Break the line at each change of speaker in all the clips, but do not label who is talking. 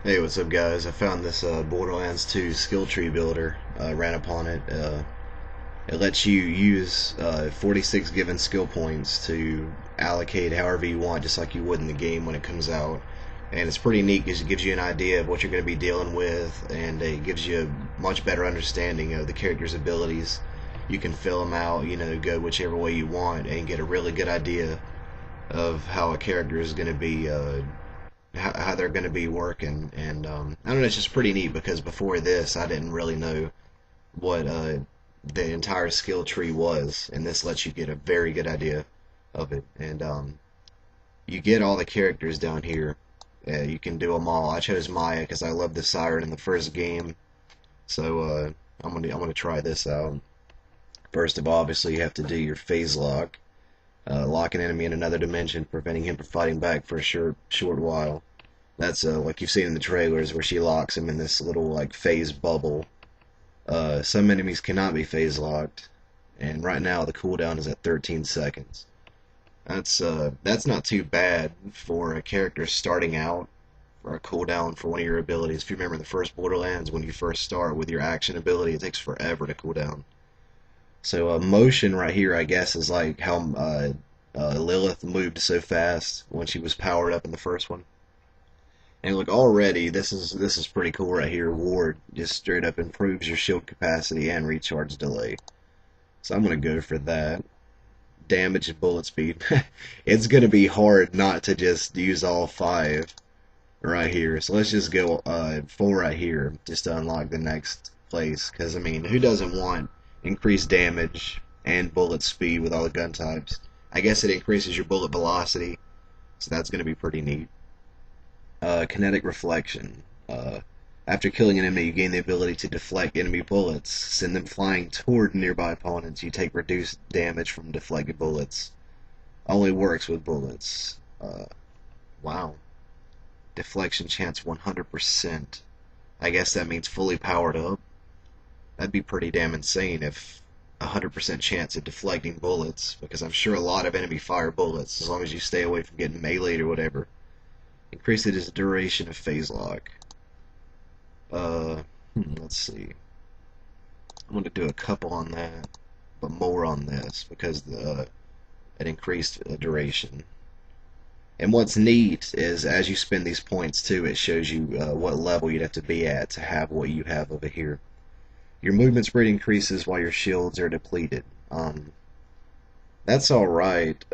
Hey, what's up, guys? I found this Borderlands 2 skill tree builder. Ran upon it. It lets you use 46 given skill points to allocate however you want, just like you would in the game when it comes out. And it's pretty neat because it gives you an idea of what you're going to be dealing with, and it gives you a much better understanding of the character's abilities. You can fill them out, go whichever way you want, and get a really good idea of how a character is going to be how they're going to be working. And I don't know, it's just pretty neat because before this, I didn't really know what the entire skill tree was, and this lets you get a very good idea of it. And you get all the characters down here. You can do them all. I chose Maya because I loved the Siren in the first game, so I'm gonna try this out. First of all, obviously, you have to do your phase lock. Lock an enemy in another dimension, preventing him from fighting back for a short while. That's like you've seen in the trailers where she locks him in this little like phase bubble. Some enemies cannot be phase locked, and right now the cooldown is at 13 seconds. That's not too bad for a character starting out for a cooldown for one of your abilities. If you remember the first Borderlands, when you first start with your action ability, it takes forever to cool down. So motion right here, I guess, is like how Lilith moved so fast when she was powered up in the first one. And look, already this is pretty cool right here. Ward just straight up improves your shield capacity and recharge delay. So I'm gonna go for that. Damage and bullet speed. It's gonna be hard not to just use all five right here. So let's just go full right here just to unlock the next place. Because I mean, who doesn't want increased damage and bullet speed with all the gun types? I guess it increases your bullet velocity, so that's gonna be pretty neat. Kinetic reflection. After killing an enemy, you gain the ability to deflect enemy bullets. Send them flying toward nearby opponents. You take reduced damage from deflected bullets. Only works with bullets. Wow. Deflection chance 100%. I guess that means fully powered up. That'd be pretty damn insane if 100% chance of deflecting bullets, because I'm sure a lot of enemy fire bullets, as long as you stay away from getting meleeed or whatever. Increases the duration of phase lock. Let's see. I'm going to do a couple on that, but more on this because it increased duration. And what's neat is as you spend these points too, it shows you what level you'd have to be at to have what you have over here. Your movement speed increases while your shields are depleted. That's alright.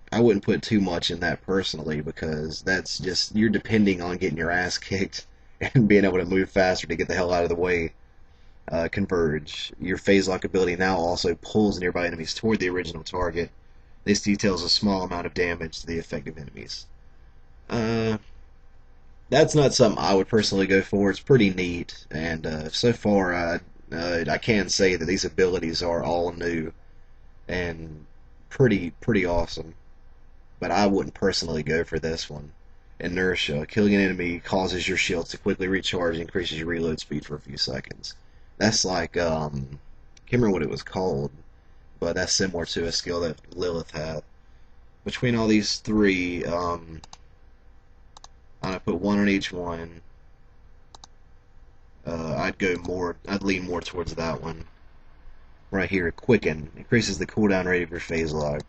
I wouldn't put too much in that personally because that's just you're depending on getting your ass kicked and being able to move faster to get the hell out of the way. Converge. Your phase lock ability now also pulls nearby enemies toward the original target. This details a small amount of damage to the effective enemies. Uh, that's not something I would personally go for. It's pretty neat, and so far I can say that these abilities are all new and pretty awesome. But I wouldn't personally go for this one. Inertia. Killing an enemy causes your shields to quickly recharge and increases your reload speed for a few seconds. That's like, can't remember what it was called, but that's similar to a skill that Lilith had. Between all these three, I'm gonna put one on each one. I'd lean more towards that one. Right here, Quicken. Increases the cooldown rate of your phase lock.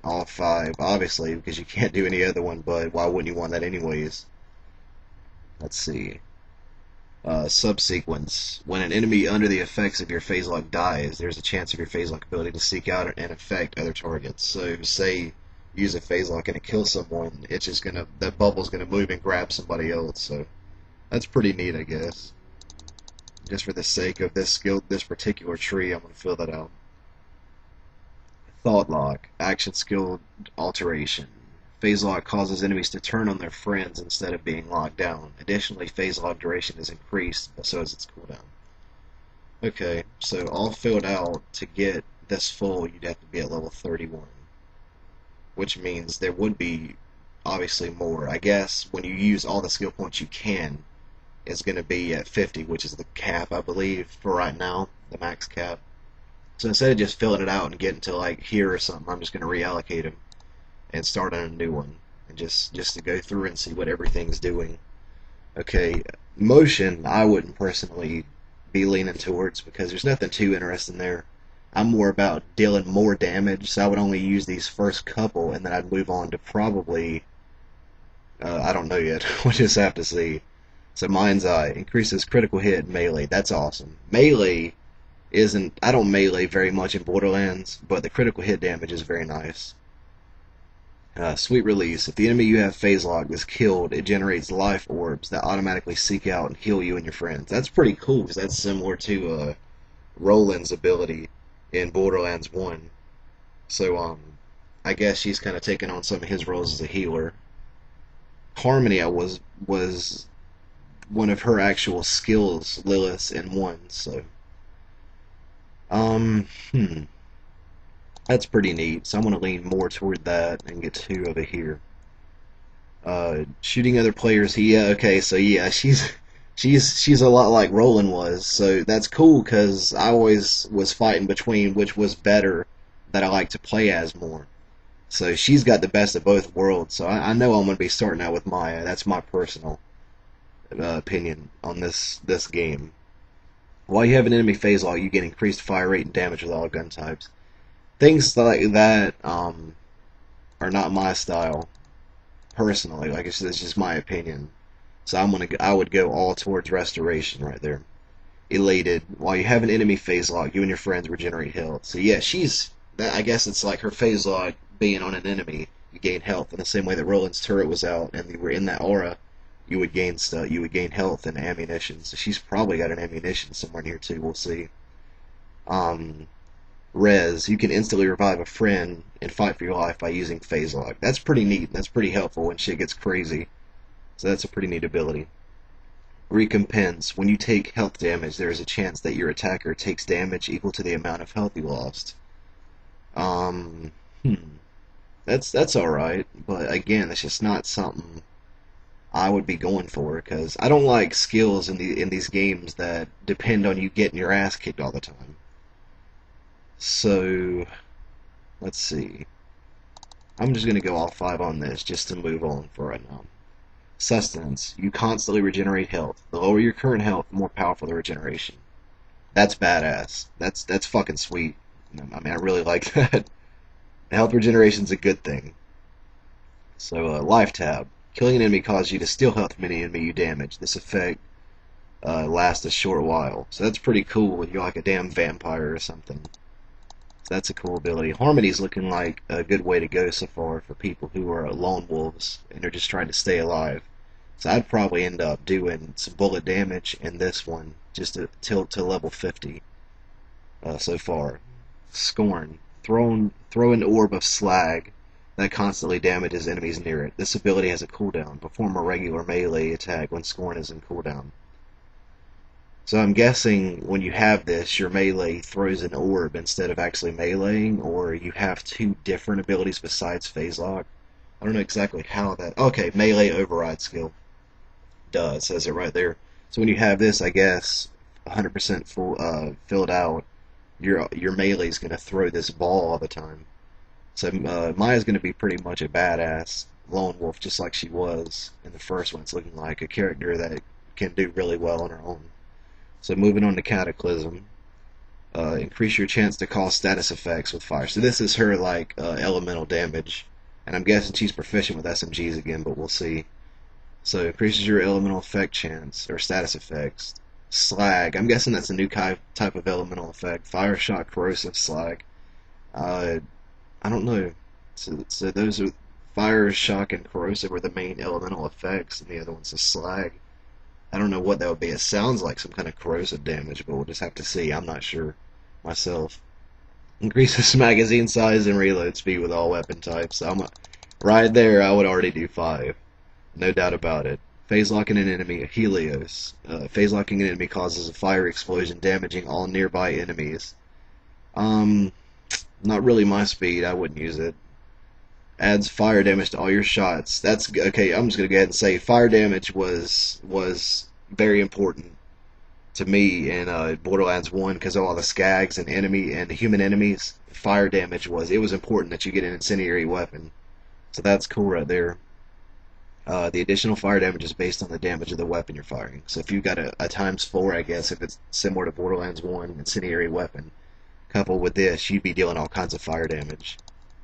All five, obviously, because you can't do any other one, but why wouldn't you want that anyways? Let's see. Subsequence. When an enemy under the effects of your phase lock dies, there's a chance of your phase lock ability to seek out and affect other targets. So, say you use a phase lock and it kills someone, it's just gonna that bubble's gonna move and grab somebody else. So, that's pretty neat, I guess. Just for the sake of this particular tree, I'm gonna fill that out. Thought lock, action skill alteration. Phase lock causes enemies to turn on their friends instead of being locked down. Additionally, phase lock duration is increased, but so is its cooldown. Okay, so all filled out. To get this full, you'd have to be at level 31, which means there would be obviously more. I guess when you use all the skill points you can, it's going to be at 50, which is the cap, I believe, for right now, the max cap. So instead of just filling it out and getting to like here or something, I'm just going to reallocate them and start on a new one, and just to go through and see what everything's doing. Okay, motion I wouldn't personally be leaning towards because there's nothing too interesting there. I'm more about dealing more damage, so I would only use these first couple, and then I'd move on to probably I don't know yet. We'll just have to see. So Mind's Eye increases critical hit and melee. That's awesome. Melee isn't. I don't melee very much in Borderlands, but the critical hit damage is very nice. Sweet Release. If the enemy you have phase locked is killed, it generates life orbs that automatically seek out and heal you and your friends. That's pretty cool because that's similar to Roland's ability in Borderlands 1. So I guess she's kind of taking on some of his roles as a healer. Harmony was one of her actual skills, Lilith, in 1. So um, hmm, that's pretty neat. So I'm gonna lean more toward that and get 2 over here. Shooting other players. Yeah, okay, so yeah, she's a lot like Roland was. So that's cool because I always was fighting between which was better that I like to play as more. So she's got the best of both worlds. So I know I'm going to be starting out with Maya. That's my personal opinion on this game. While you have an enemy phase lock, you get increased fire rate and damage with all gun types. Things like that are not my style personally. Like it's just my opinion. So I would go all towards restoration right there. Elated. While you have an enemy phase lock, you and your friends regenerate health. So yeah, I guess it's like her phase lock being on an enemy, you gain health in the same way that Roland's turret was out and you were in that aura, you would gain stuff. You would gain health and ammunition. So she's probably got an ammunition somewhere near too. We'll see. Um, Res. You can instantly revive a friend and fight for your life by using phase lock. That's pretty neat. That's pretty helpful when shit gets crazy. So that's a pretty neat ability. Recompense. When you take health damage, there is a chance that your attacker takes damage equal to the amount of health you lost. Um, hmm. That's all right, but again, that's just not something I would be going for because I don't like skills in these games that depend on you getting your ass kicked all the time. So let's see. I'm just gonna go all 5 on this just to move on for right now. Sustenance. You constantly regenerate health. The lower your current health, the more powerful the regeneration. That's badass. That's fucking sweet. I mean, I really like that. Health regeneration is a good thing. So, life tab. Killing an enemy causes you to steal health from any enemy you damage. This effect lasts a short while. So that's pretty cool when you're like a damn vampire or something. So that's a cool ability. Harmony's looking like a good way to go so far for people who are lone wolves and they're just trying to stay alive. So I'd probably end up doing some bullet damage in this one just to tilt to level 50 so far. Scorn. Throw an orb of slag that constantly damages enemies near it. This ability has a cooldown. Perform a regular melee attack when Scorn is in cooldown. So I'm guessing when you have this, your melee throws an orb instead of actually meleeing, or you have 2 different abilities besides phase lock. I don't know exactly how that... Okay, melee override skill. Duh, it says it right there. So when you have this, I guess, 100% full filled out, your melee is going to throw this ball all the time. So Maya's going to be pretty much a badass lone wolf, just like she was in the first one. It's looking like a character that can do really well on her own. So moving on to Cataclysm. Increase your chance to cause status effects with fire. So this is her like elemental damage. And I'm guessing she's proficient with SMGs again, but we'll see. So increases your elemental effect chance, or status effects. Slag. I'm guessing that's a new type of elemental effect. Fire, shock, corrosive, slag. I don't know. So those are fire, shock, and corrosive are the main elemental effects, and the other one's a slag. I don't know what that would be. It sounds like some kind of corrosive damage, but we'll just have to see. I'm not sure myself. Increases magazine size and reload speed with all weapon types. Right there, I would already do 5. No doubt about it. Phase locking an enemy, Helios. Phase locking an enemy causes a fire explosion, damaging all nearby enemies. Not really my speed. I wouldn't use it. Adds fire damage to all your shots. That's okay. I'm just gonna go ahead and say fire damage was very important to me in Borderlands 1 because of all the skags and human enemies. Fire damage was important that you get an incendiary weapon. So that's cool right there. The additional fire damage is based on the damage of the weapon you're firing. So if you've got a times 4, I guess, if it's similar to Borderlands 1 incendiary weapon, coupled with this, you'd be dealing all kinds of fire damage,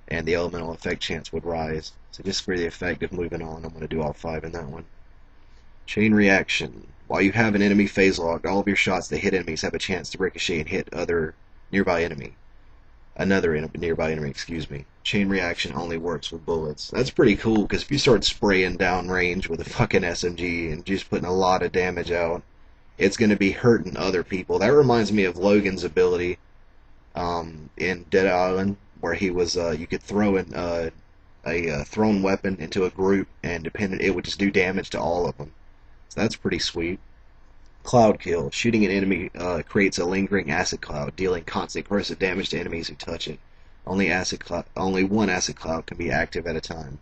and the elemental effect chance would rise. So just for the effect of moving on, I'm going to do all 5 in that one. Chain reaction. While you have an enemy phase locked, all of your shots that hit enemies have a chance to ricochet and hit nearby enemy. Another nearby enemy, excuse me. Chain reaction only works with bullets. That's pretty cool, because if you start spraying down range with a fucking SMG and just putting a lot of damage out, it's going to be hurting other people. That reminds me of Logan's ability in Dead Island, where he was, you could throw in a thrown weapon into a group, and it would just do damage to all of them. So that's pretty sweet. Cloud kill. Shooting an enemy creates a lingering acid cloud, dealing constant corrosive damage to enemies who touch it. Only one acid cloud can be active at a time.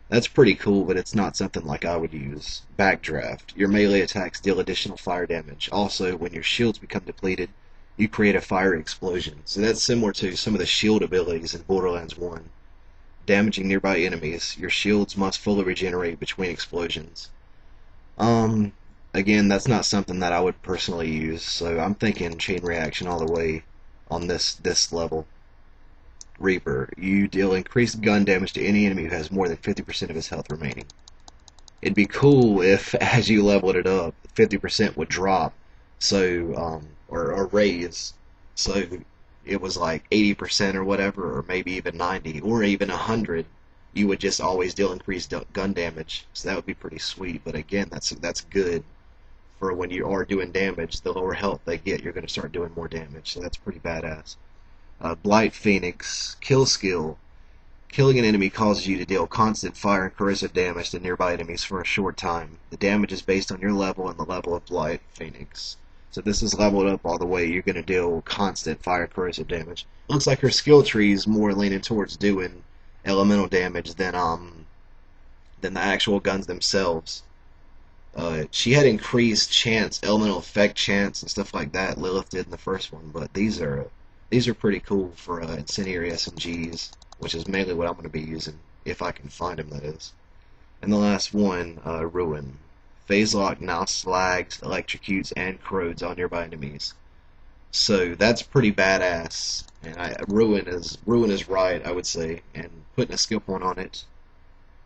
That's pretty cool, but it's not something like I would use. Backdraft. Your melee attacks deal additional fire damage. Also, when your shields become depleted, you create a fire explosion. So that's similar to some of the shield abilities in Borderlands 1. Damaging nearby enemies, your shields must fully regenerate between explosions. Again, that's not something that I would personally use, so I'm thinking chain reaction all the way on this level. Reaper, you deal increased gun damage to any enemy who has more than 50% of his health remaining. It'd be cool if, as you leveled it up, 50% would drop, so, or raise, so it was like 80% or whatever, or maybe even 90, or even 100. You would just always deal increased gun damage, so that would be pretty sweet. But again, that's good for when you are doing damage. The lower health they get, you're going to start doing more damage, so that's pretty badass. Blight Phoenix, kill skill. Killing an enemy causes you to deal constant fire and corrosive damage to nearby enemies for a short time. The damage is based on your level and the level of Blight Phoenix. So if this is leveled up all the way, you're going to deal constant fire and corrosive damage. Looks like her skill tree is more leaning towards doing elemental damage than the actual guns themselves. She had increased chance, elemental effect chance, and stuff like that. Lilith did in the first one, but these are pretty cool for incendiary SMGs, which is mainly what I'm going to be using if I can find them. That is. And the last one, Ruin. Phase lock now slags, electrocutes, and corrodes all nearby enemies. So that's pretty badass. And Ruin is right, I would say. And putting a skill point on it.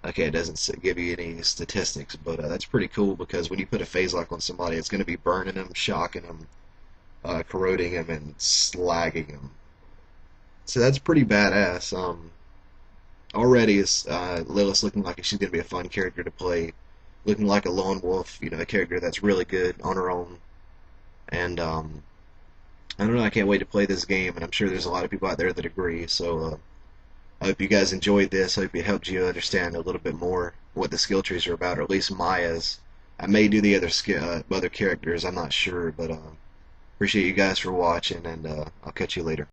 Okay, it doesn't give you any statistics, but that's pretty cool, because when you put a phase lock on somebody, it's going to be burning them, shocking them, corroding them, and slagging them. So that's pretty badass. Already, Lilith's looking like she's going to be a fun character to play, looking like a lone wolf, a character that's really good on her own. And I don't know, I can't wait to play this game, and I'm sure there's a lot of people out there that agree. So I hope you guys enjoyed this. I hope it helped you understand a little bit more what the skill trees are about, or at least Maya's. I may do the other characters, I'm not sure, but appreciate you guys for watching, and I'll catch you later.